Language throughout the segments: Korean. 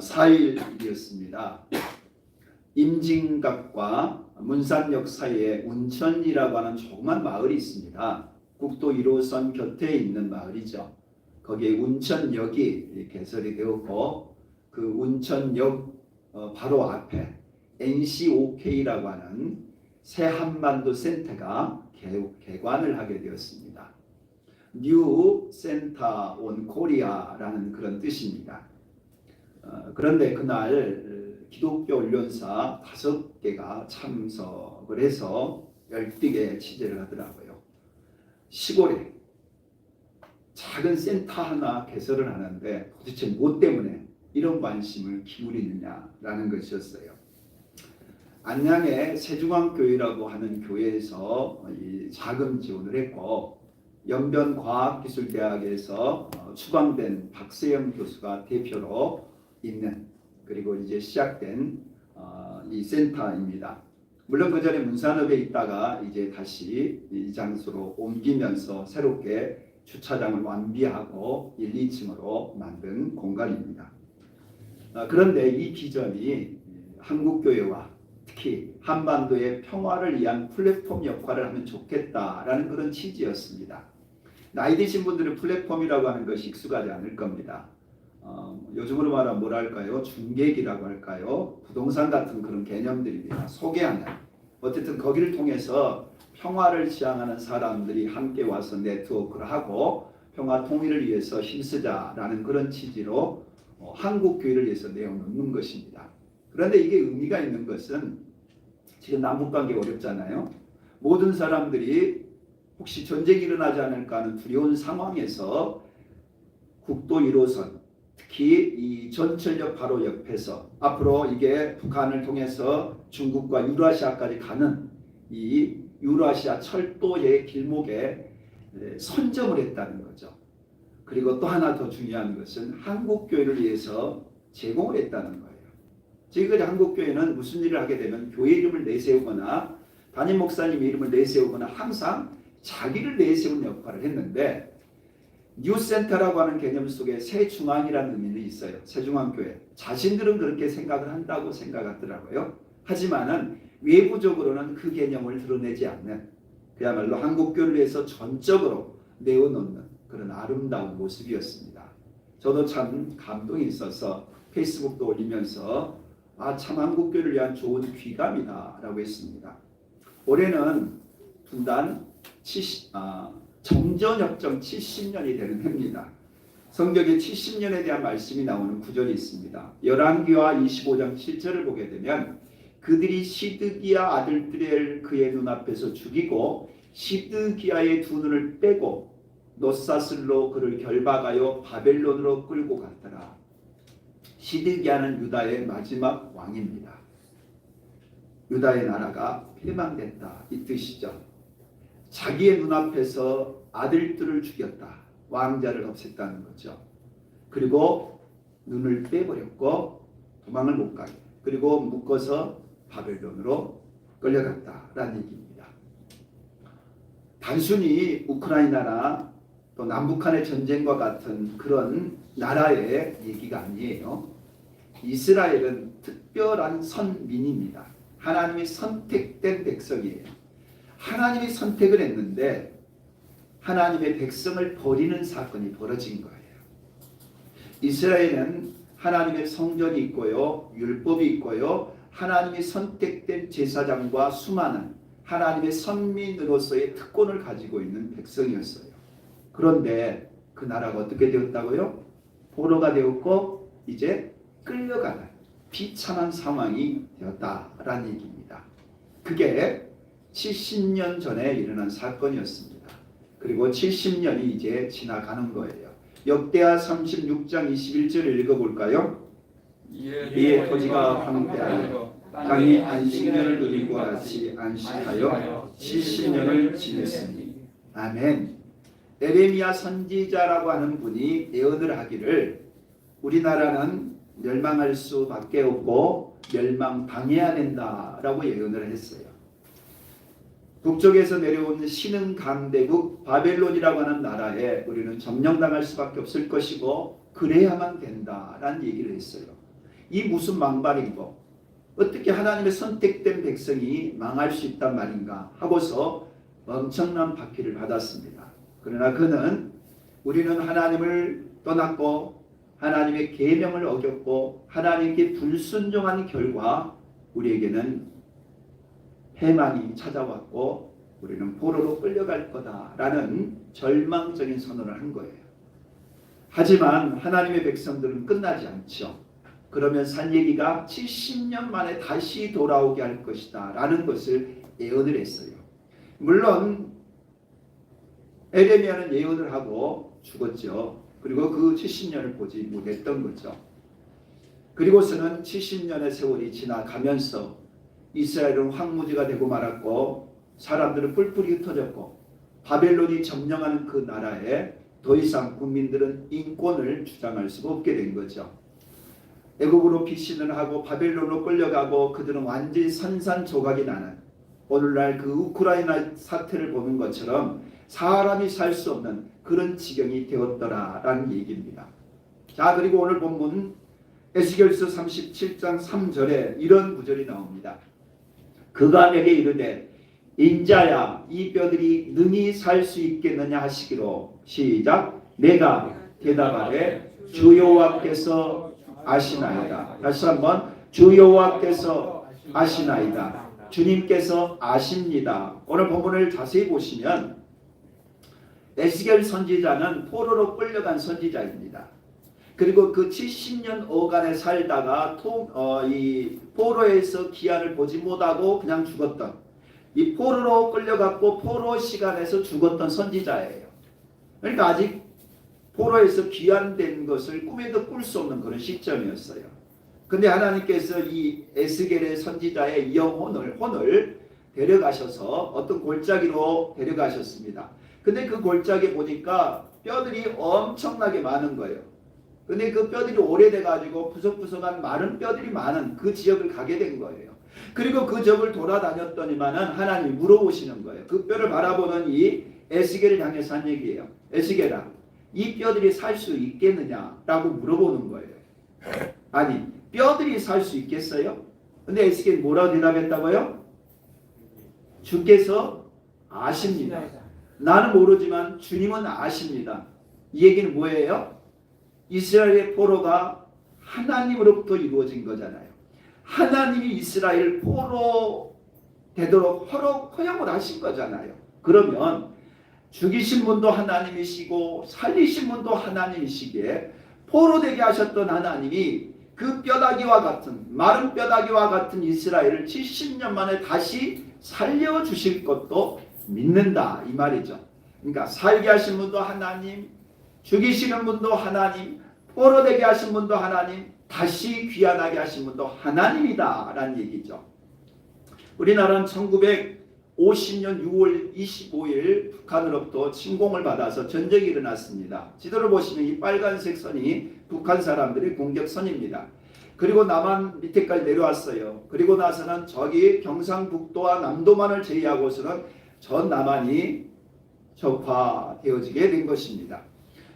4일이었습니다. 임진각과 문산역 사이에 운천이라고 하는 조그만 마을이 있습니다. 국도 1호선 곁에 있는 마을이죠. 거기에 운천역이 개설이 되었고 그 운천역 바로 앞에 NCOK라고 하는 새 한반도 센터가 개관을 하게 되었습니다. 뉴 센터 온 코리아라는 그런 뜻입니다. 그런데 그날 기독교 언론사 5개가 참석을 해서 열띠게 취재를 하더라고요. 시골에 작은 센터 하나 개설을 하는데 도대체 뭐 때문에 이런 관심을 기울이느냐라는 것이었어요. 안양의 세중앙교회라고 하는 교회에서 이 자금 지원을 했고 연변과학기술대학에서 추방된 박세영 교수가 대표로 있는 그리고 이제 시작된 이 센터입니다. 물론 그 전에 문산읍에 있다가 이제 다시 이 장소로 옮기면서 새롭게 주차장을 완비하고 1, 2층으로 만든 공간입니다. 그런데 이 비전이 한국교회와 특히 한반도의 평화를 위한 플랫폼 역할을 하면 좋겠다라는 그런 취지였습니다. 나이 드신 분들은 플랫폼이라고 하는 것이 익숙하지 않을 겁니다. 요즘으로 말하면 뭐랄까요? 중개기라고 할까요? 부동산 같은 그런 개념들입니다. 소개하는. 어쨌든 거기를 통해서 평화를 지향하는 사람들이 함께 와서 네트워크를 하고 평화 통일을 위해서 힘쓰자라는 그런 취지로 한국교회를 위해서 내어놓는 것입니다. 그런데 이게 의미가 있는 것은 지금 남북관계 어렵잖아요. 모든 사람들이 혹시 전쟁이 일어나지 않을까 하는 두려운 상황에서 국도 1호선 특히 이 전철역 바로 옆에서 앞으로 이게 북한을 통해서 중국과 유라시아까지 가는 이 유라시아 철도의 길목에 선점을 했다는 거죠. 그리고 또 하나 더 중요한 것은 한국교회를 위해서 제공을 했다는 거예요. 지금까지 한국교회는 무슨 일을 하게 되면 교회 이름을 내세우거나 담임 목사님의 이름을 내세우거나 항상 자기를 내세우는 역할을 했는데 뉴센터라고 하는 개념 속에 새중앙이라는 의미는 있어요. 새중앙교회. 자신들은 그렇게 생각을 한다고 생각하더라고요. 하지만은 외부적으로는 그 개념을 드러내지 않는 그야말로 한국교회를 위해서 전적으로 내어놓는 그런 아름다운 모습이었습니다. 저도 참 감동이 있어서 페이스북도 올리면서 참 한국교회를 위한 좋은 귀감이다 라고 했습니다. 올해는 분단 정전협정 70년이 되는 해입니다. 성경에 70년에 대한 말씀이 나오는 구절이 있습니다. 열왕기하 25장 7절을 보게 되면 그들이 시드기야 아들들을 그의 눈앞에서 죽이고 시드기야의 두 눈을 빼고 놋사슬로 그를 결박하여 바벨론으로 끌고 갔더라. 시드기야는 유다의 마지막 왕입니다. 유다의 나라가 패망됐다 이 뜻이죠. 자기의 눈앞에서 아들들을 죽였다. 왕자를 없앴다는 거죠. 그리고 눈을 빼버렸고 도망을 못 가게. 그리고 묶어서 바벨론으로 끌려갔다라는 얘기입니다. 단순히 우크라이나나 또 남북한의 전쟁과 같은 그런 나라의 얘기가 아니에요. 이스라엘은 특별한 선민입니다. 하나님이 선택된 백성이에요. 하나님이 선택을 했는데 하나님의 백성을 버리는 사건이 벌어진 거예요. 이스라엘은 하나님의 성전이 있고요. 율법이 있고요. 하나님이 선택된 제사장과 수많은 하나님의 선민으로서의 특권을 가지고 있는 백성이었어요. 그런데 그 나라가 어떻게 되었다고요? 포로가 되었고 이제 끌려가는 비참한 상황이 되었다라는 얘기입니다. 그게 70년 전에 일어난 사건이었습니다. 그리고 70년이 이제 지나가는 거예요. 역대하 36장 21절을 읽어볼까요? 이에 토지가 황폐하여 땅이 안식년을 누리고 같이 안식하여 70년을 지냈으니. 아멘. 에레미야 선지자라고 하는 분이 예언을 하기를 우리나라는 멸망할 수밖에 없고 멸망당해야 된다라고 예언을 했어요. 북쪽에서 내려온 신흥 강대국 바벨론이라고 하는 나라에 우리는 점령당할 수밖에 없을 것이고 그래야만 된다라는 얘기를 했어요. 이 무슨 망발이고 어떻게 하나님의 선택된 백성이 망할 수 있단 말인가 하고서 엄청난 박해를 받았습니다. 그러나 그는 우리는 하나님을 떠났고 하나님의 계명을 어겼고 하나님께 불순종한 결과 우리에게는 해망이 찾아왔고 우리는 포로로 끌려갈 거다라는 절망적인 선언을 한 거예요. 하지만 하나님의 백성들은 끝나지 않죠. 그러면서 한 얘기가 70년 만에 다시 돌아오게 할 것이다 라는 것을 예언을 했어요. 물론 에레미야는 예언을 하고 죽었죠. 그리고 그 70년을 보지 못했던 거죠. 그리고서는 70년의 세월이 지나가면서 이스라엘은 황무지가 되고 말았고 사람들은 뿔뿔이 흩어졌고 바벨론이 점령하는 그 나라에 더 이상 국민들은 인권을 주장할 수가 없게 된 거죠. 애굽으로 피신을 하고 바벨론으로 끌려가고 그들은 완전히 산산조각이 나는 오늘날 그 우크라이나 사태를 보는 것처럼 사람이 살 수 없는 그런 지경이 되었더라라는 얘기입니다. 자, 그리고 오늘 본문 에스겔서 37장 3절에 이런 구절이 나옵니다. 그가 내게 이르되 인자야 이 뼈들이 능히 살 수 있겠느냐 하시기로 시작. 내가 대답하되 주 여호와께서 아시나이다. 다시 한번 주 여호와께서 아시나이다. 주님께서 아십니다. 오늘 본문을 자세히 보시면 에스겔 선지자는 포로로 끌려간 선지자입니다. 그리고 그 70년 어간에 살다가 이 포로에서 기한을 보지 못하고 그냥 죽었던 이 포로로 끌려갔고 포로 시간에서 죽었던 선지자예요. 그러니까 아직 포로에서 귀환된 것을 꿈에도 꿀 수 없는 그런 시점이었어요. 근데 하나님께서 이 에스겔의 선지자의 혼을 데려가셔서 어떤 골짜기로 데려가셨습니다. 근데 그 골짜기에 보니까 뼈들이 엄청나게 많은 거예요. 근데 그 뼈들이 오래돼 가지고 부석부석한 마른 뼈들이 많은 그 지역을 가게 된 거예요. 그리고 그 지역을 돌아다녔더니만은 하나님이 물어보시는 거예요. 그 뼈를 바라보는 이 에스겔을 향해서 한 얘기예요. 에스겔아, 이 뼈들이 살 수 있겠느냐라고 물어보는 거예요. 아니, 뼈들이 살 수 있겠어요? 근데 에스겔이 뭐라고 대답했다고요? 주께서 아십니다. 나는 모르지만 주님은 아십니다. 이 얘기는 뭐예요? 이스라엘의 포로가 하나님으로부터 이루어진 거잖아요. 하나님이 이스라엘 포로 되도록 허용을 하신 거잖아요. 그러면 죽이신 분도 하나님이시고 살리신 분도 하나님이시기에 포로 되게 하셨던 하나님이 그 뼈다귀와 같은 마른 뼈다귀와 같은 이스라엘을 70년 만에 다시 살려주실 것도 믿는다 이 말이죠. 그러니까 살게 하신 분도 하나님, 죽이시는 분도 하나님, 포로 되게 하신 분도 하나님, 다시 귀환하게 하신 분도 하나님이다 라는 얘기죠. 우리나라는 1950년 6월 25일 북한으로부터 침공을 받아서 전쟁이 일어났습니다. 지도를 보시면 이 빨간색 선이 북한 사람들의 공격선입니다. 그리고 남한 밑에까지 내려왔어요. 그리고 나서는 저기 경상북도와 남도만을 제외하고서는 전 남한이 적화되어지게 된 것입니다.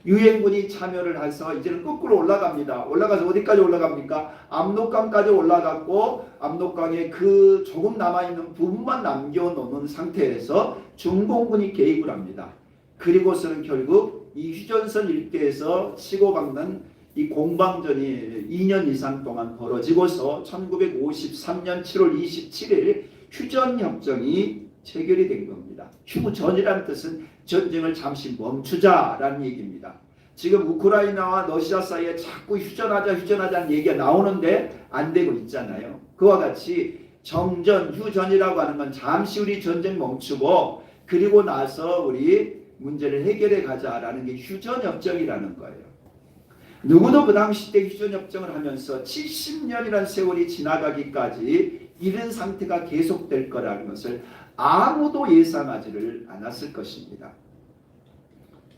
유엔군이 참여를 해서 이제는 거꾸로 올라갑니다. 올라가서 어디까지 올라갑니까? 압록강까지 올라갔고 압록강에 그 조금 남아있는 부분만 남겨놓는 상태에서 중공군이 개입을 합니다. 그리고서는 결국 이 휴전선 일대에서 치고받는 이 공방전이 2년 이상 동안 벌어지고서 1953년 7월 27일 휴전협정이 체결이 된 겁니다. 휴전이라는 뜻은 전쟁을 잠시 멈추자라는 얘기입니다. 지금 우크라이나와 러시아 사이에 자꾸 휴전하자는 얘기가 나오는데 안 되고 있잖아요. 그와 같이 정전, 휴전이라고 하는 건 잠시 우리 전쟁 멈추고 그리고 나서 우리 문제를 해결해 가자라는 게 휴전협정이라는 거예요. 누구도 그 당시 때 휴전협정을 하면서 70년이라는 세월이 지나가기까지 이런 상태가 계속될 거라는 것을 아무도 예상하지를 않았을 것입니다.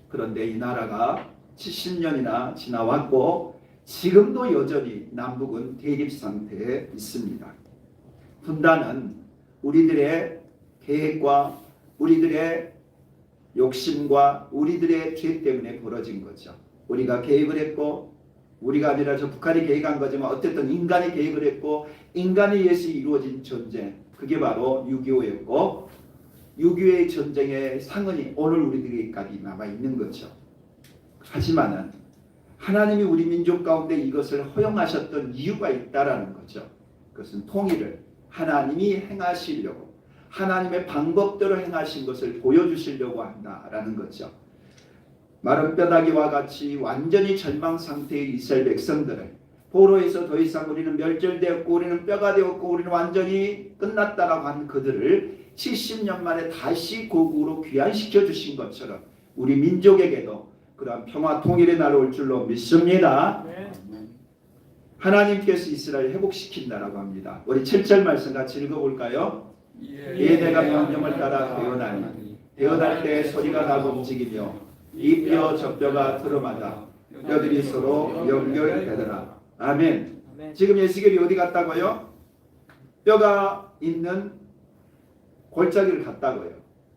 그런데 이 나라가 70년이나 지나왔고 지금도 여전히 남북은 대립 상태에 있습니다. 분단은 우리들의 계획과 우리들의 욕심과 우리들의 죄 때문에 벌어진 거죠. 우리가 계획을 했고 우리가 아니라 저 북한이 계획한 거지만 어쨌든 인간이 계획을 했고 인간에 의해서 이루어진 전쟁, 그게 바로 6.25였고 6.25의 전쟁의 상흔이 오늘 우리들에게까지 남아있는 거죠. 하지만은 하나님이 우리 민족 가운데 이것을 허용하셨던 이유가 있다라는 거죠. 그것은 통일을 하나님이 행하시려고 하나님의 방법대로 행하신 것을 보여주시려고 한다라는 거죠. 마른 뼈다귀와 같이 완전히 절망 상태의 이스라엘 백성들을 포로에서 더 이상 우리는 멸절되었고 우리는 뼈가 되었고 우리는 완전히 끝났다라고 한 그들을 70년 만에 다시 고국으로 귀환시켜 주신 것처럼 우리 민족에게도 그러한 평화 통일의 날이 올 줄로 믿습니다. 네. 하나님께서 이스라엘을 회복시킨다라고 합니다. 우리 7절 말씀 같이 읽어볼까요? 이에 내가 명령을 따라 대언하니 대언할 때 소리가 나고 움직이며 이 뼈 저 뼈가 트름하다 뼈들이 서로 연결되더라. 아멘. 지금 예수께서 어디 갔다고요? 뼈가 있는 골짜기를 갔다고요.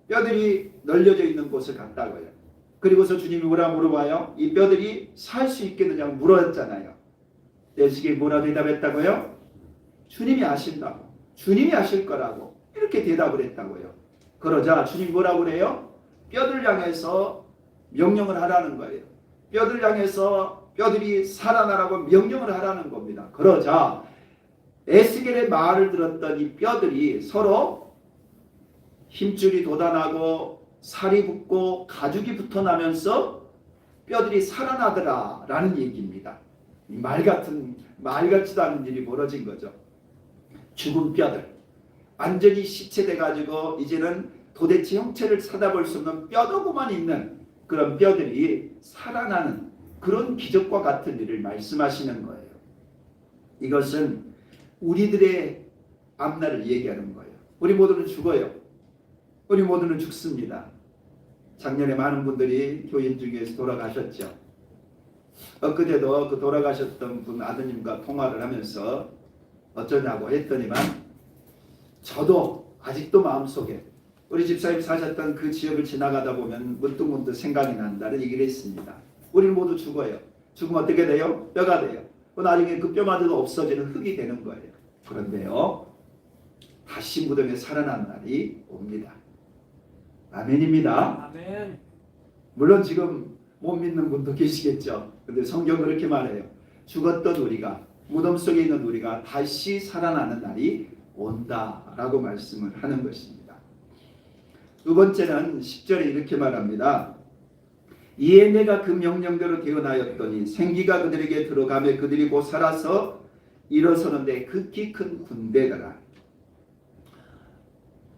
뼈들이 널려져 있는 곳을 갔다고요. 그리고서 주님이 뭐라 물어봐요? 이 뼈들이 살 수 있겠느냐고 물었잖아요. 예수께서 뭐라 대답했다고요? 주님이 아신다고. 주님이 아실 거라고. 이렇게 대답을 했다고요. 그러자 주님 뭐라고 그래요? 뼈들 향해서 명령을 하라는 거예요. 뼈들 향해서 뼈들이 살아나라고 명령을 하라는 겁니다. 그러자 에스겔의 말을 들었던 이 뼈들이 서로 힘줄이 돋아나고 살이 붙고 가죽이 붙어나면서 뼈들이 살아나더라 라는 얘기입니다. 말 같지도 않은 일이 벌어진 거죠. 죽은 뼈들 완전히 시체돼 가지고 이제는 도대체 형체를 찾아볼 수 없는 뼈도구만 있는 그런 뼈들이 살아나는 그런 기적과 같은 일을 말씀하시는 거예요. 이것은 우리들의 앞날을 얘기하는 거예요. 우리 모두는 죽어요. 우리 모두는 죽습니다. 작년에 많은 분들이 교인 중에서 돌아가셨죠. 엊그제도 그 돌아가셨던 분 아드님과 통화를 하면서 어쩌냐고 했더니만 저도 아직도 마음속에 우리 집사님 사셨던 그 지역을 지나가다 보면 문득문득 생각이 난다는 얘기를 했습니다. 우리는 모두 죽어요. 죽으면 어떻게 돼요? 뼈가 돼요. 나중에 그 뼈마저도 없어지는 흙이 되는 거예요. 그런데요, 다시 무덤에 살아난 날이 옵니다. 아멘입니다. 아멘. 물론 지금 못 믿는 분도 계시겠죠. 근데 성경은 그렇게 말해요. 죽었던 우리가, 무덤 속에 있는 우리가 다시 살아나는 날이 온다라고 말씀을 하는 것입니다. 두 번째는 10절에 이렇게 말합니다. 이에 내가 그 명령대로 대언하였더니 생기가 그들에게 들어가며 그들이 곧 살아서 일어서는데 극히 큰 군대더라.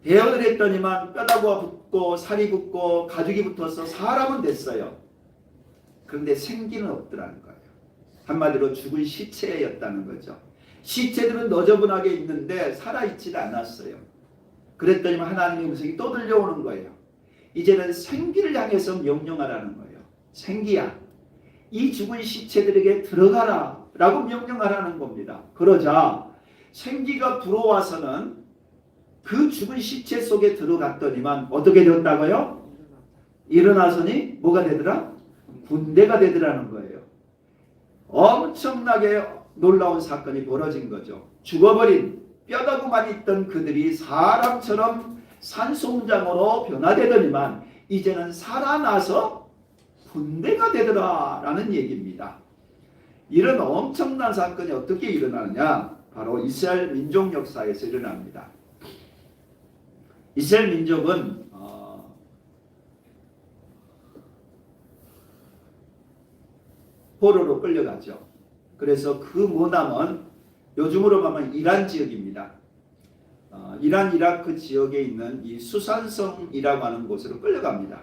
대언을 했더니만 뼈다구가 붙고 살이 붙고 가죽이 붙어서 사람은 됐어요. 그런데 생기는 없더라는 거예요. 한마디로 죽은 시체였다는 거죠. 시체들은 너저분하게 있는데 살아있지는 않았어요. 그랬더니만 하나님의 음성이 또 들려오는 거예요. 이제는 생기를 향해서 명령하라는 거예요. 생기야, 이 죽은 시체들에게 들어가라 라고 명령하라는 겁니다. 그러자 생기가 들어와서는 그 죽은 시체 속에 들어갔더니만 어떻게 되었다고요? 일어나서니 뭐가 되더라? 군대가 되더라는 거예요. 엄청나게 놀라운 사건이 벌어진 거죠. 죽어버린 뼈다구만 있던 그들이 사람처럼 산송장으로 변화되더니만 이제는 살아나서 군대가 되더라라는 얘기입니다. 이런 엄청난 사건이 어떻게 일어나느냐? 바로 이스라엘 민족 역사에서 일어납니다. 이스라엘 민족은 포로로 끌려가죠. 그래서 그 모남은 요즘으로 보면 이란 지역입니다. 이란 이라크 지역에 있는 이 수산성이라고 하는 곳으로 끌려갑니다.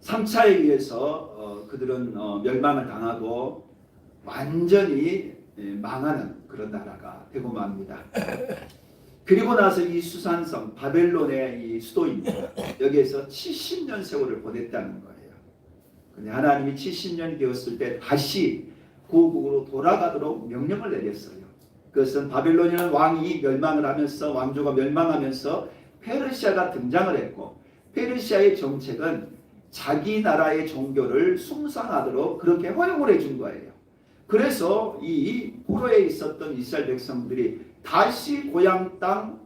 3차에 의해서 그들은 멸망을 당하고 완전히 망하는 그런 나라가 되고 맙니다. 그리고 나서 이 수산성 바벨론의 이 수도입니다. 여기에서 70년 세월을 보냈다는 거예요. 근데 하나님이 70년이 되었을 때 다시 고국으로 돌아가도록 명령을 내렸어요. 그것은 바벨론이라는 왕이 멸망을 하면서 왕조가 멸망하면서 페르시아가 등장을 했고 페르시아의 정책은 자기 나라의 종교를 숭상하도록 그렇게 허용을 해준 거예요. 그래서 이 포로에 있었던 이스라엘 백성들이 다시 고향 땅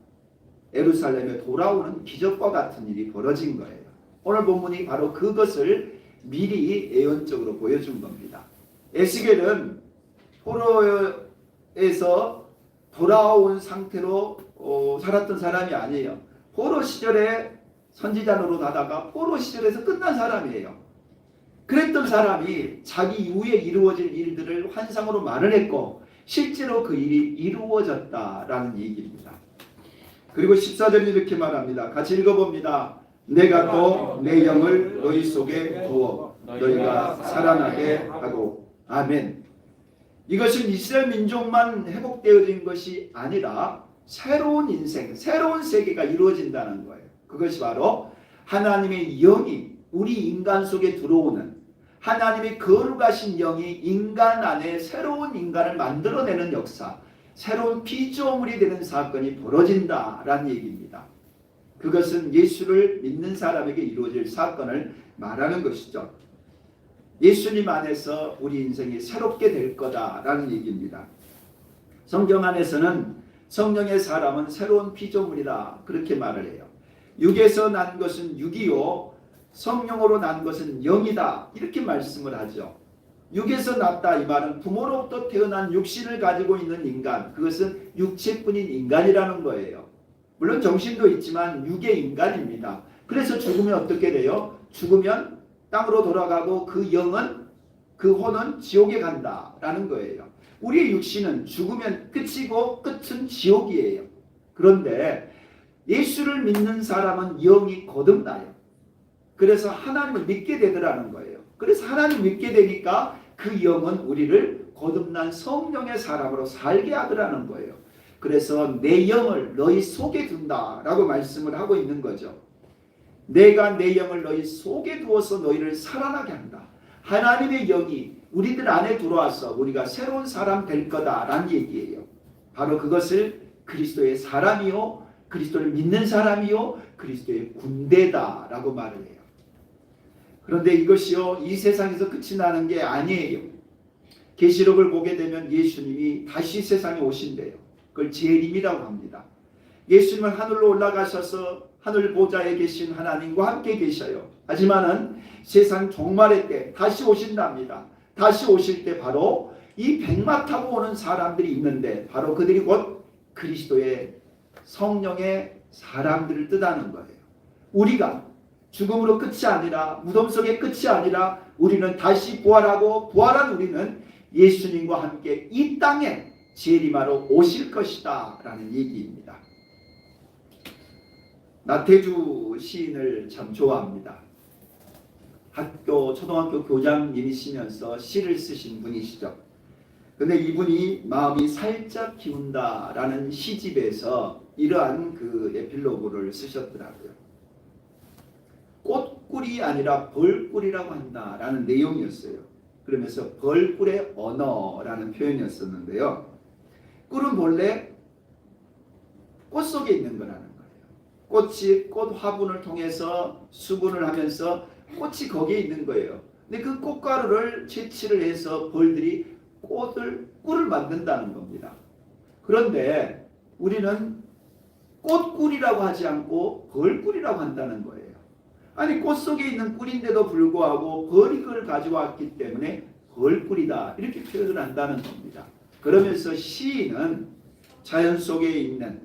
예루살렘에 돌아오는 기적과 같은 일이 벌어진 거예요. 오늘 본문이 바로 그것을 미리 예언적으로 보여준 겁니다. 에스겔은 포로에서 돌아온 상태로 살았던 사람이 아니에요. 포로 시절에 선지자 노릇하다가 포로 시절에서 끝난 사람이에요. 그랬던 사람이 자기 이후에 이루어질 일들을 환상으로 말을 했고 실제로 그 일이 이루어졌다라는 얘기입니다. 그리고 14절에 이렇게 말합니다. 같이 읽어봅니다. 내가 또 내 영을 너희 속에 부어 너희가 살아나게 하고. 아멘. 이것은 이스라엘 민족만 회복되어진 것이 아니라 새로운 인생, 새로운 세계가 이루어진다는 거예요. 그것이 바로 하나님의 영이 우리 인간 속에 들어오는, 하나님의 거룩하신 영이 인간 안에 새로운 인간을 만들어내는 역사, 새로운 피조물이 되는 사건이 벌어진다라는 얘기입니다. 그것은 예수를 믿는 사람에게 이루어질 사건을 말하는 것이죠. 예수님 안에서 우리 인생이 새롭게 될 거다라는 얘기입니다. 성경 안에서는 성령의 사람은 새로운 피조물이다 그렇게 말을 해요. 육에서 난 것은 육이요 성령으로 난 것은 영이다 이렇게 말씀을 하죠. 육에서 났다 이 말은 부모로부터 태어난 육신을 가지고 있는 인간, 그것은 육체뿐인 인간이라는 거예요. 물론 정신도 있지만 육의 인간입니다. 그래서 죽으면 어떻게 돼요? 죽으면 땅으로 돌아가고 그 영은, 그 혼은 지옥에 간다라는 거예요. 우리의 육신은 죽으면 끝이고 끝은 지옥이에요. 그런데 예수를 믿는 사람은 영이 거듭나요. 그래서 하나님을 믿게 되더라는 거예요. 그래서 하나님 믿게 되니까 그 영은 우리를 거듭난 성령의 사람으로 살게 하더라는 거예요. 그래서 내 영을 너희 속에 둔다라고 말씀을 하고 있는 거죠. 내가 내 영을 너희 속에 두어서 너희를 살아나게 한다. 하나님의 영이 우리들 안에 들어와서 우리가 새로운 사람 될 거다라는 얘기예요. 바로 그것을 그리스도의 사람이요, 그리스도를 믿는 사람이요, 그리스도의 군대다라고 말을 해요. 그런데 이것이요 이 세상에서 끝이 나는 게 아니에요. 계시록을 보게 되면 예수님이 다시 세상에 오신대요. 그걸 재림이라고 합니다. 예수님은 하늘로 올라가셔서 하늘 보좌에 계신 하나님과 함께 계셔요. 하지만은 세상 종말의 때 다시 오신답니다. 다시 오실 때 바로 이 백마 타고 오는 사람들이 있는데 바로 그들이 곧 그리스도의 성령의 사람들을 뜻하는 거예요. 우리가 죽음으로 끝이 아니라 무덤 속의 끝이 아니라 우리는 다시 부활하고 부활한 우리는 예수님과 함께 이 땅에 재림하러 오실 것이다 라는 얘기입니다. 나태주 시인을 참 좋아합니다. 초등학교 교장님이시면서 시를 쓰신 분이시죠. 근데 이분이 마음이 살짝 기운다라는 시집에서 이러한 그 에필로그를 쓰셨더라고요. 꽃꿀이 아니라 벌꿀이라고 한다라는 내용이었어요. 그러면서 벌꿀의 언어라는 표현이었었는데요. 꿀은 본래 꽃 속에 있는 거라는 거예요. 꽃이 꽃 화분을 통해서 수분을 하면서 꽃이 거기에 있는 거예요. 근데 그 꽃가루를 채취를 해서 벌들이 꿀을 만든다는 겁니다. 그런데 우리는 꽃꿀이라고 하지 않고 벌꿀이라고 한다는 거예요. 아니 꽃 속에 있는 꿀인데도 불구하고 벌이 그걸 가지고 왔기 때문에 벌꿀이다 이렇게 표현을 한다는 겁니다. 그러면서 시인은 자연 속에 있는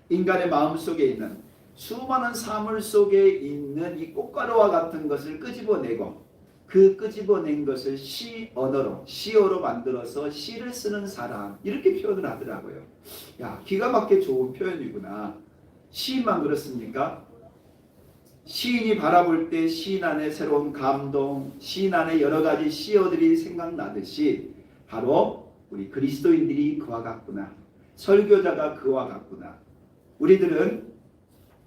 인간의 마음 속에 있는 수많은 사물 속에 있는 이 꽃가루와 같은 것을 끄집어내고 그 끄집어낸 것을 시어로 만들어서 시를 쓰는 사람 이렇게 표현을 하더라고요. 야, 기가 막히게 좋은 표현이구나. 시인만 그렇습니까? 시인이 바라볼 때 시인 안에 새로운 감동, 시인 안에 여러 가지 시어들이 생각나듯이 바로 우리 그리스도인들이 그와 같구나. 설교자가 그와 같구나. 우리들은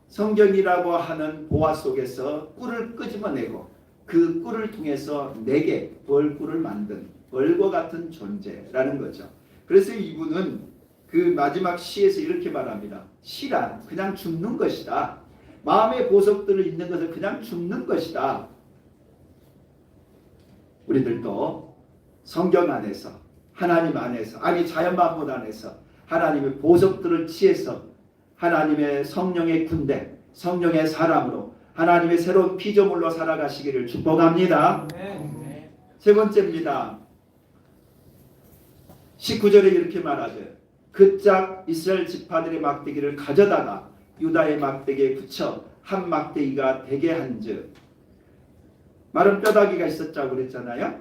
성경이라고 하는 보화 속에서 꿀을 끄집어내고 그 꿀을 통해서 내게 벌꿀을 만든 벌과 같은 존재라는 거죠. 그래서 이분은 그 마지막 시에서 이렇게 말합니다. 시란 그냥 죽는 것이다. 마음의 보석들을 있는 것을 그냥 죽는 것이다. 우리들도 성경 안에서, 하나님 안에서, 아니 자연 만물 안에서 하나님의 보석들을 취해서 하나님의 성령의 군대, 성령의 사람으로 하나님의 새로운 피조물로 살아가시기를 축복합니다. 세 번째입니다. 19절에 이렇게 말하죠. 그짝 이스라엘 지파들의 막대기를 가져다가 유다의 막대기에 붙여 한 막대기가 되게 한즉, 마른 뼈다귀가 있었다고 그랬잖아요.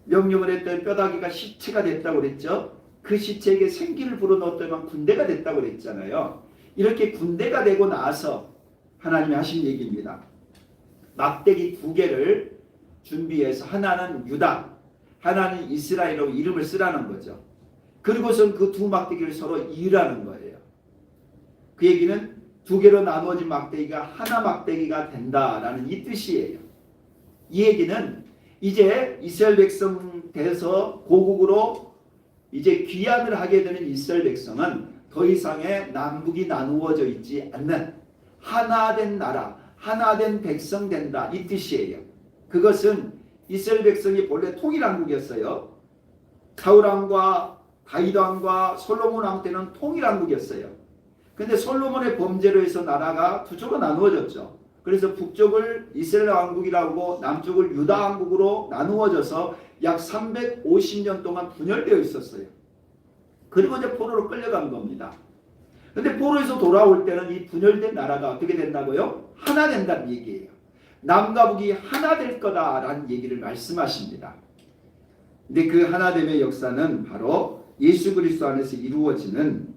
명령을 했더니 뼈다귀가 시체가 됐다고 그랬죠. 그 시체에게 생기를 불어넣었더니 군대가 됐다고 그랬잖아요. 이렇게 군대가 되고 나서 하나님이 하신 얘기입니다. 막대기 2개를 준비해서 하나는 유다, 하나는 이스라엘로 이름을 쓰라는 거죠. 그리고선 그 두 막대기를 서로 이으라는 거예요. 그 얘기는 2개로 나누어진 막대기가 하나 막대기가 된다라는 이 뜻이에요. 이 얘기는 이제 이스라엘 백성 돼서 고국으로 이제 귀환을 하게 되는 이스라엘 백성은 더 이상의 남북이 나누어져 있지 않는 하나된 나라, 하나된 백성 된다, 이 뜻이에요. 그것은 이스라엘 백성이 본래 통일왕국이었어요. 사울왕과 다윗왕과 솔로몬왕 때는 통일왕국이었어요. 근데 솔로몬의 범죄로 해서 나라가 두 쪽으로 나누어졌죠. 그래서 북쪽을 이스라엘 왕국이라고 남쪽을 유다 왕국으로 나누어져서 약 350년 동안 분열되어 있었어요. 그리고 이제 포로로 끌려간 겁니다. 근데 포로에서 돌아올 때는 이 분열된 나라가 어떻게 된다고요? 하나 된다는 얘기예요. 남과 북이 하나 될 거다라는 얘기를 말씀하십니다. 근데 그 하나됨의 역사는 바로 예수 그리스도 안에서 이루어지는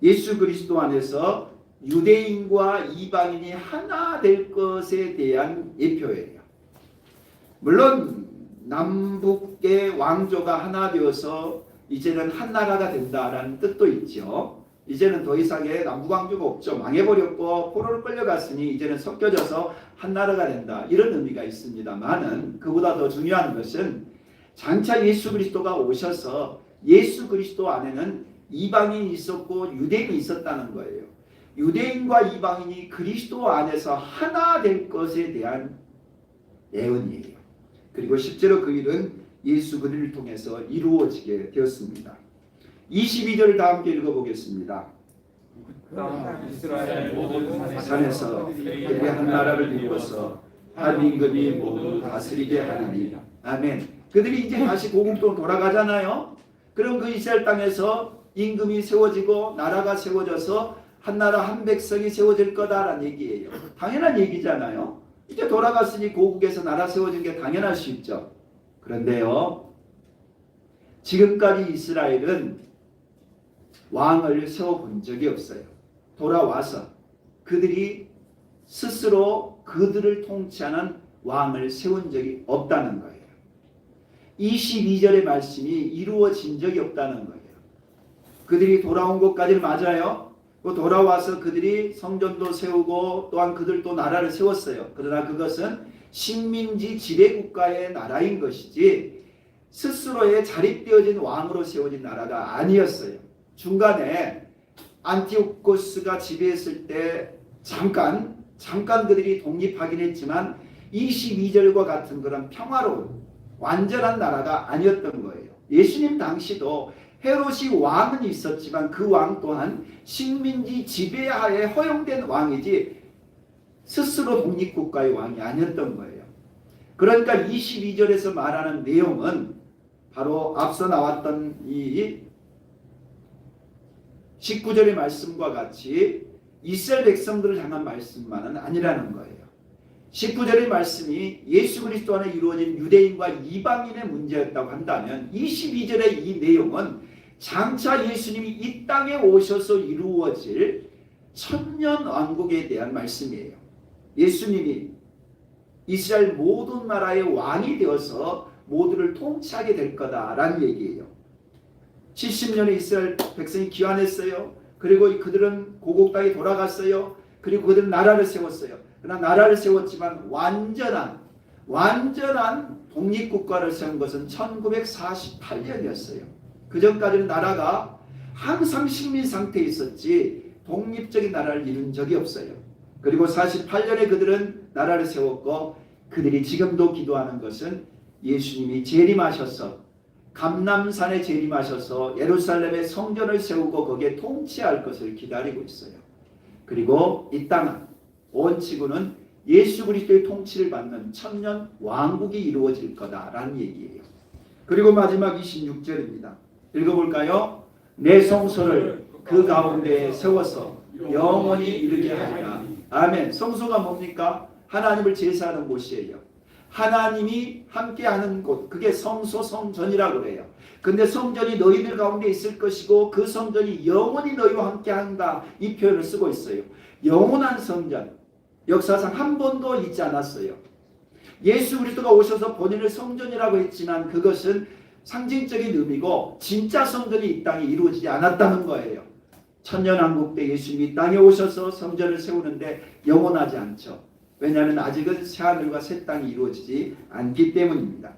예수 그리스도 안에서 유대인과 이방인이 하나 될 것에 대한 예표예요. 물론 남북의 왕조가 하나 되어서 이제는 한 나라가 된다라는 뜻도 있죠. 이제는 더 이상의 남북 왕조가 없죠. 망해버렸고 포로로 끌려갔으니 이제는 섞여져서 한 나라가 된다, 이런 의미가 있습니다만은 그보다 더 중요한 것은 장차 예수 그리스도가 오셔서 예수 그리스도 안에는 이방인이 있었고 유대인이 있었다는 거예요. 유대인과 이방인이 그리스도 안에서 하나 될 것에 대한 예언이에요. 그리고 실제로 그 일은 예수 그리스도를 통해서 이루어지게 되었습니다. 22절을 다 함께 읽어보겠습니다. 이스라엘 모든 산에서 그의 한 나라를 이루어서 한 임금이 모두 다스리게 하리니. 아멘. 그들이 이제 다시 고국으로 돌아가잖아요. 그럼 그 이스라엘 땅에서 임금이 세워지고 나라가 세워져서 한 나라 한 백성이 세워질 거다라는 얘기예요. 당연한 얘기잖아요. 이제 돌아갔으니 고국에서 나라 세워진 게 당연할 수 있죠. 그런데요, 지금까지 이스라엘은 왕을 세워본 적이 없어요. 돌아와서 그들이 스스로 그들을 통치하는 왕을 세운 적이 없다는 거예요. 22절의 말씀이 이루어진 적이 없다는 거예요. 그들이 돌아온 것까지는 맞아요. 돌아와서 그들이 성전도 세우고 또한 그들도 나라를 세웠어요. 그러나 그것은 식민지 지배국가의 나라인 것이지 스스로의 자립되어진 왕으로 세워진 나라가 아니었어요. 중간에 안티오코스가 지배했을 때 잠깐 그들이 독립하긴 했지만 22절과 같은 그런 평화로운 완전한 나라가 아니었던 거예요. 예수님 당시도 헤롯이 왕은 있었지만 그 왕 또한 식민지 지배하에 허용된 왕이지 스스로 독립국가의 왕이 아니었던 거예요. 그러니까 22절에서 말하는 내용은 바로 앞서 나왔던 이 19절의 말씀과 같이 이스라엘 백성들을 향한 말씀만은 아니라는 거예요. 19절의 말씀이 예수 그리스도 안에 이루어진 유대인과 이방인의 문제였다고 한다면 22절의 이 내용은 장차 예수님이 이 땅에 오셔서 이루어질 천년 왕국에 대한 말씀이에요. 예수님이 이스라엘 모든 나라의 왕이 되어서 모두를 통치하게 될 거다라는 얘기예요. 70년에 이스라엘 백성이 귀환했어요. 그리고 그들은 고국 땅에 돌아갔어요. 그리고 그들은 나라를 세웠어요. 그러나 나라를 세웠지만 완전한 독립국가를 세운 것은 1948년이었어요. 그 전까지는 나라가 항상 식민 상태에 있었지 독립적인 나라를 이룬 적이 없어요. 그리고 48년에 그들은 나라를 세웠고 그들이 지금도 기도하는 것은 예수님이 재림하셔서 감람산에 재림하셔서 예루살렘에 성전을 세우고 거기에 통치할 것을 기다리고 있어요. 그리고 이 땅은 온 지구는 예수 그리스도의 통치를 받는 천년 왕국이 이루어질 거다라는 얘기예요. 그리고 마지막 26절입니다. 읽어볼까요? 내 성소를 그 가운데에 세워서 영원히 이르게 하리라. 아멘. 성소가 뭡니까? 하나님을 제사하는 곳이에요. 하나님이 함께하는 곳, 그게 성소 성전이라고 그래요. 근데 성전이 너희들 가운데 있을 것이고 그 성전이 영원히 너희와 함께한다, 이 표현을 쓰고 있어요. 영원한 성전, 역사상 한 번도 있지 않았어요. 예수 그리스도가 오셔서 본인을 성전이라고 했지만 그것은 상징적인 의미고 진짜 성전이 이 땅에 이루어지지 않았다는 거예요. 천년왕국 때 예수님이 땅에 오셔서 성전을 세우는데 영원하지 않죠. 왜냐하면 아직은 새하늘과 새 땅이 이루어지지 않기 때문입니다.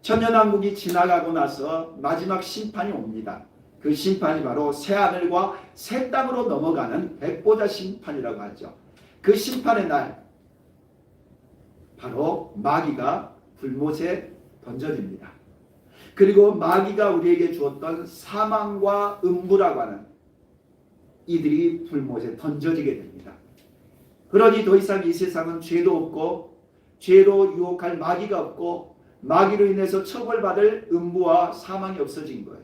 천년왕국이 지나가고 나서 마지막 심판이 옵니다. 그 심판이 바로 새하늘과 새 땅으로 넘어가는 백보자 심판이라고 하죠. 그 심판의 날 바로 마귀가 불못에 던져집니다. 그리고 마귀가 우리에게 주었던 사망과 음부라고 하는 이들이 불못에 던져지게 됩니다. 그러니 더 이상 이 세상은 죄도 없고 죄로 유혹할 마귀가 없고 마귀로 인해서 처벌받을 음부와 사망이 없어진 거예요.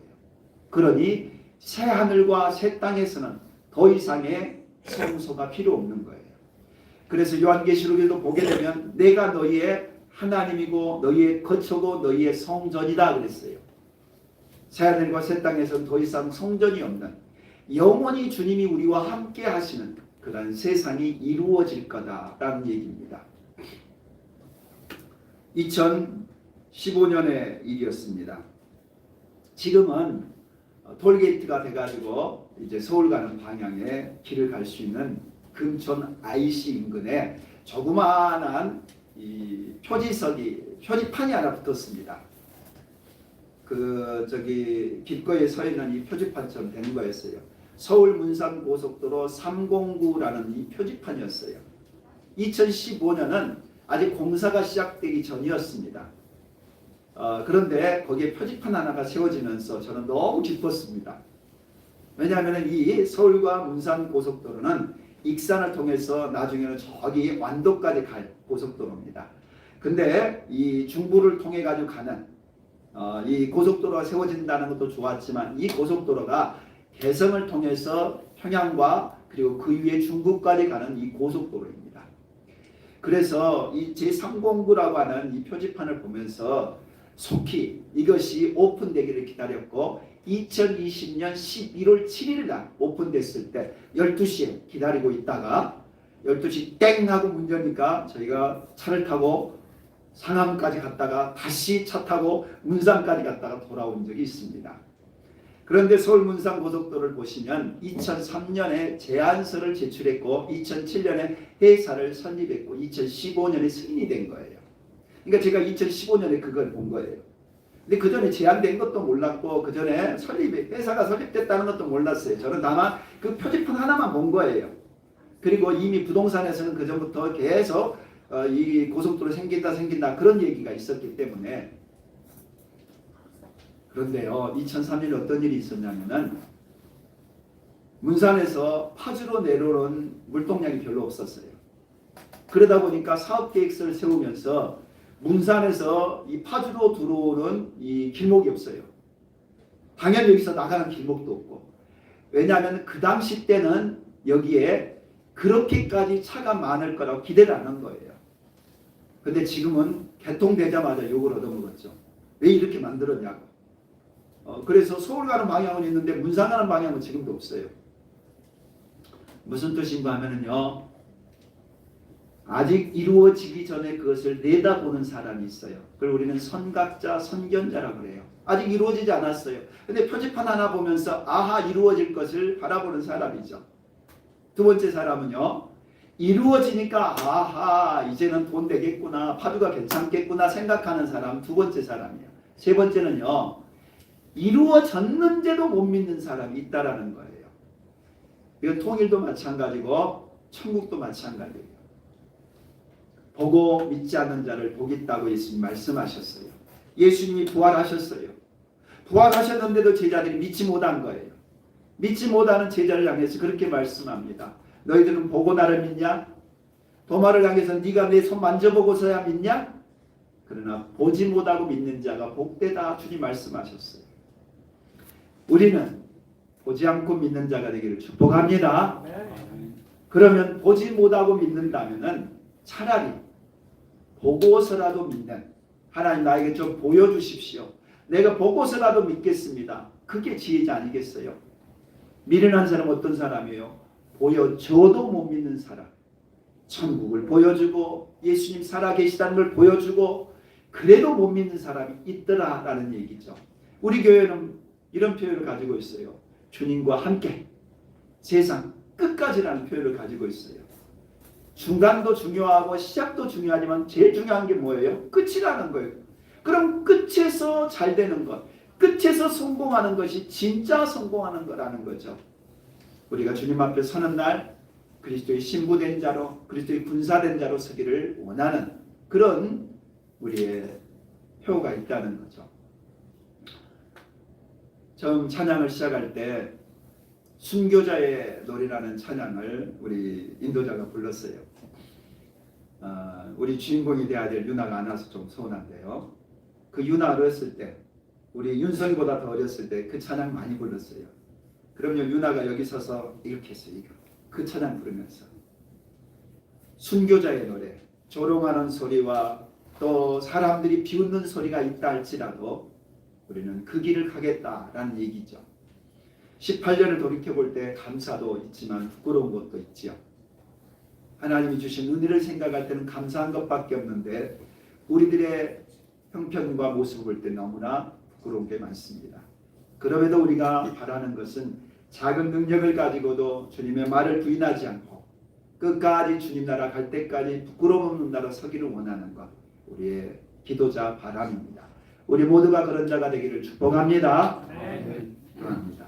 그러니 새 하늘과 새 땅에서는 더 이상의 성소가 필요 없는 거예요. 그래서 요한계시록에도 보게 되면 내가 너희의 하나님이고 너희의 거처고 너희의 성전이다 그랬어요. 새 하늘과 새 땅에서는 더 이상 성전이 없는 영원히 주님이 우리와 함께 하시는 그런 세상이 이루어질 거다라는 얘기입니다. 2015년의 일이었습니다. 지금은 톨게이트가 돼가지고 이제 서울 가는 방향에 길을 갈 수 있는 금천 IC 인근에 조그마한 이 표지판이 하나 붙었습니다. 길거리에 서 있는 이 표지판처럼 된 거였어요. 서울 문산 고속도로 309라는 이 표지판이었어요. 2015년은 아직 공사가 시작되기 전이었습니다. 그런데 거기에 표지판 하나가 세워지면서 저는 너무 기뻤습니다. 왜냐하면 이 서울과 문산 고속도로는 익산을 통해서 나중에는 저기 완도까지 갈 고속도로입니다. 근데 이 중부를 통해 가지고 가는 이 고속도로가 세워진다는 것도 좋았지만 이 고속도로가 개성을 통해서 평양과 그리고 그 위에 중국까지 가는 이 고속도로입니다. 그래서 이 제309라고 하는 이 표지판을 보면서 속히 이것이 오픈되기를 기다렸고 2020년 11월 7일 날 오픈됐을 때 12시에 기다리고 있다가 12시 땡 하고 문 여니까 저희가 차를 타고 상암까지 갔다가 다시 차 타고 문산까지 갔다가 돌아온 적이 있습니다. 그런데 서울 문산 고속도로를 보시면 2003년에 제안서를 제출했고 2007년에 회사를 설립했고 2015년에 승인이 된 거예요. 그러니까 제가 2015년에 그걸 본 거예요. 근데 그 전에 제안된 것도 몰랐고 그 전에 회사가 설립됐다는 것도 몰랐어요. 저는 다만 그 표지판 하나만 본 거예요. 그리고 이미 부동산에서는 그 전부터 계속 이 고속도로 생긴다 그런 얘기가 있었기 때문에. 그런데요, 2003년에 어떤 일이 있었냐면은 문산에서 파주로 내려오는 물동량이 별로 없었어요. 그러다 보니까 사업계획서를 세우면서 문산에서 이 파주로 들어오는 이 길목이 없어요. 당연히 여기서 나가는 길목도 없고. 왜냐하면 그 당시 때는 여기에 그렇게까지 차가 많을 거라고 기대를 안 한 거예요. 근데 지금은 개통되자마자 욕을 얻어먹었죠. 왜 이렇게 만들었냐고. 그래서 서울 가는 방향은 있는데 문산 가는 방향은 지금도 없어요. 무슨 뜻인가 하면은요, 아직 이루어지기 전에 그것을 내다보는 사람이 있어요. 그걸 우리는 선각자, 선견자라고 그래요. 아직 이루어지지 않았어요. 근데 표지판 하나 보면서 아하 이루어질 것을 바라보는 사람이죠. 두 번째 사람은요, 이루어지니까 아하 이제는 돈 되겠구나, 파주가 괜찮겠구나 생각하는 사람, 두 번째 사람이에요. 세 번째는요, 이루어졌는데도 못 믿는 사람이 있다라는 거예요. 이건 통일도 마찬가지고 천국도 마찬가지예요. 보고 믿지 않는 자를 복 있다고 예수님 말씀하셨어요. 예수님이 부활하셨어요. 부활하셨는데도 제자들이 믿지 못한 거예요. 믿지 못하는 제자를 향해서 그렇게 말씀합니다. 너희들은 보고 나를 믿냐? 도마를 향해서 네가 내 손 만져보고서야 믿냐? 그러나 보지 못하고 믿는 자가 복되다 주님 말씀하셨어요. 우리는 보지 않고 믿는 자가 되기를 축복합니다. 그러면 보지 못하고 믿는다면은 차라리 보고서라도 믿는, 하나님 나에게 좀 보여주십시오. 내가 보고서라도 믿겠습니다. 그게 지혜지 아니겠어요? 미련한 사람 어떤 사람이에요? 보여줘도 못 믿는 사람. 천국을 보여주고 예수님 살아계시다는 걸 보여주고 그래도 못 믿는 사람이 있더라라는 얘기죠. 우리 교회는 이런 표현을 가지고 있어요. 주님과 함께 세상 끝까지라는 표현을 가지고 있어요. 중간도 중요하고 시작도 중요하지만 제일 중요한 게 뭐예요? 끝이라는 거예요. 그럼 끝에서 잘 되는 것, 끝에서 성공하는 것이 진짜 성공하는 거라는 거죠. 우리가 주님 앞에 서는 날 그리스도의 신부된 자로, 그리스도의 군사된 자로 서기를 원하는 그런 우리의 표가 있다는 거죠. 처음 찬양을 시작할 때 순교자의 노래라는 찬양을 우리 인도자가 불렀어요. 우리 주인공이 돼야 될 유나가 안 와서 좀 서운한데요. 그 유나 어렸을 때, 우리 윤성이보다 더 어렸을 때 그 찬양 많이 불렀어요. 그럼요, 유나가 여기 서서 이렇게 했어요. 그 찬양 부르면서 순교자의 노래, 조롱하는 소리와 또 사람들이 비웃는 소리가 있다 할지라도 우리는 그 길을 가겠다라는 얘기죠. 18년을 돌이켜볼 때 감사도 있지만 부끄러운 것도 있지요. 하나님이 주신 은혜를 생각할 때는 감사한 것밖에 없는데 우리들의 형편과 모습을 볼 때 너무나 부끄러운 게 많습니다. 그럼에도 우리가 바라는 것은 작은 능력을 가지고도 주님의 말을 부인하지 않고 끝까지 주님 나라 갈 때까지 부끄러움 없는 나라 서기를 원하는 것, 우리의 기도자 바람입니다. 우리 모두가 그런 자가 되기를 축복합니다. 네. 축복합니다.